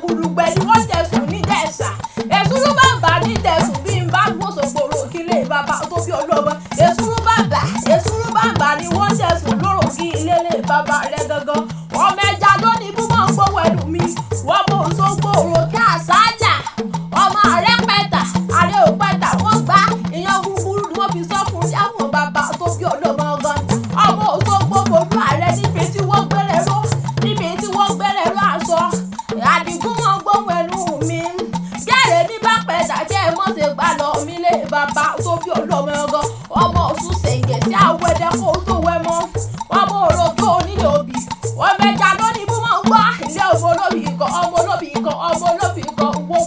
Gurugbẹ ni wọ́n tẹ̀sùn ní Ìjẹ̀ṣà. Èsúrú bàbá ní tẹ̀sùn bí n bá gbòsògbòrò kílé. ilé bàbá tó bí ọlọ́mọ èsúrú bàbá ni wọ́n ṣẹ̀sùn lóró kí ilé lè bàbá rẹ̀ gangan ọmọ ẹja lónìí bú mọ́ ń gbówó ẹnu mi wọ́n mọ̀ ń so gbòòrò kí àṣálà ọmọ ààrẹ pẹ̀tà ààrẹ ò pẹ̀tà wọ́n gbá ìyẹn búburú ni wọ́n fi sọ fún yàwọn bàbá tó bí ọlọ́mọ gan ọmọ Òṣogbo bojú ààrẹ níbi tí wọ́n gbẹ́rẹ̀ ró aṣọ Àdìgún mọ́ gbóhùn ẹnu mi gẹ́rẹ́ ní bá pẹ̀tà kí ẹ mọ̀ ṣe gbà lọ mí lé bàbá tó bí ọlọ́mọ gan ọmọ Ọ̀ṣun ṣèǹgẹ̀ sí àwẹ̀dẹ kó tó wẹ̀ mọ́ ọmọ òròkè onílé òbí ọmọ ẹja lónìí bú mọ́ ń gbọ́ ilé ọmọ olóbì ikọ̀ owó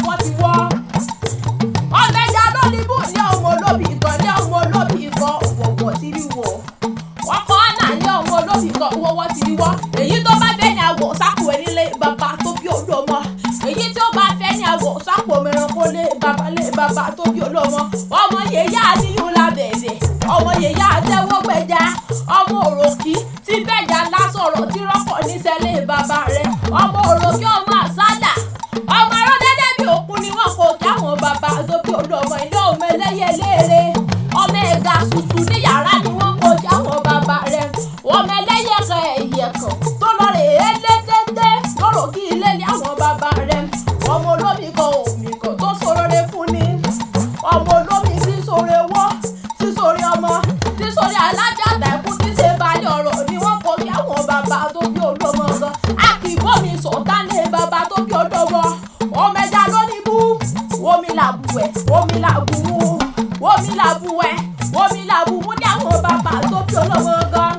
wọn ti wọ́ ọmọ ẹja lónìí bú ilé ọmọ olóbì ikọ̀ wọ̀wọ̀ ti rí wọ̀ wọ́n kọ́ ọ̀nà ilé ọmọ olóbì ikọ̀ owó wọn ti rí wọ́ èyí tó bá fẹ́ ní àwọ̀ sápò ẹ̀ nílé bàbá tó bí ọlọ́mọ èyí tí ó bá fẹ́ ní àwọ̀ sápò mẹ́rin kó lé bàbá tó bí ọlọ́mọ ọmọ yẹ̀yà níyùn lábẹ̀ẹ̀bẹ̀ ọmọ yẹ̀yà àtẹwọ́ gbẹja ọmọ òròkì tí bẹ́jà lásọ̀rọ̀ tí rọ́pọ̀ níṣẹ́lẹ̀ bàbá rẹ̀ ọmọ òròkì ọmọ àsádà ọmọ arọ́dẹ́dẹ́ bí òkun ni wọ́n kò kí àwọn bàbá tó bí ọlọ́mọ ilé ọmọ ẹlẹ́yẹ léèrè ọmọ ẹ̀gà ṣùṣù ní yàrá ni wọ́n kò kí àwọn bàbá rẹ̀ ọmọ ẹlẹ́yẹ kan ẹ̀yẹ kan tó lọ rè é létété lọ́rọ̀ kí ilé ní àwọn bàbá rẹ̀ ọmọ olómi kan òmì kan tó sọ̀rọ̀ fún ni ọmọ olómi tí sọ̀rọ̀ wọ́ tí sọ̀rọ̀ ọmọ tí sọ̀rọ̀ alájà tẹ̀kú tí ṣe balẹ̀ ọ̀rọ̀ ni wọ́n kọ́ kí àwọn bàbá tó bí ọlọ́mọ gan a kì í bómi sọ̀tánlé bàbá tó bí ọlọ́mọ ọmọ ẹja lónìí bú omi làbùwẹ̀ omi làbùwù ní àwọn bàbá tó bí ọlọ́mọ gan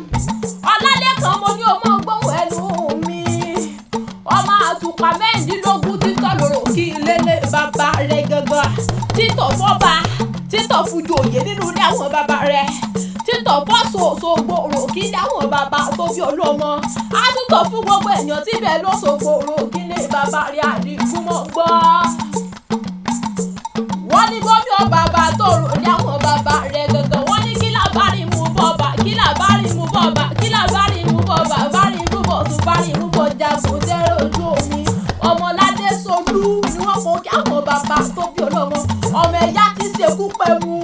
ọlálẹ́kan mo ní ọmọ gbóhùn ẹnu mi ọmọ àtùpà mẹ́rìndínlógún títọ́ lòrò kí ilé lé bàbá rẹ̀ gangan títọ̀ fọ́ba títọ̀ fújú òye nínú ní àwọn bàbá rẹ̀ títọ̀ fọ́sọ̀ Òṣogbo rò kí ní àwọn bàbá tó bí ọlọ́mọ á tútọ̀ fún gbogbo èèyàn tí bẹ́ẹ̀ lọ́sọ̀gbò rò kí lé bàbá rẹ̀ Àdìgún mọ́ gbọ́ wọ́n ní gómìnà bàbá tó rò ní àwọn bàbá rẹ̀ gangan wọ́n ní kí làbárí mú bọ́ọ̀bà bárí mú bọ̀ tún bárí mú bọ̀ jagun tẹ́rẹ̀ ojú omi ọmọládé solú ni wọ́n kọ́ kí àwọn bàbá tó bí ọlọ́mọ ọmọ ẹ̀yà ti ṣekú pẹ̀mú.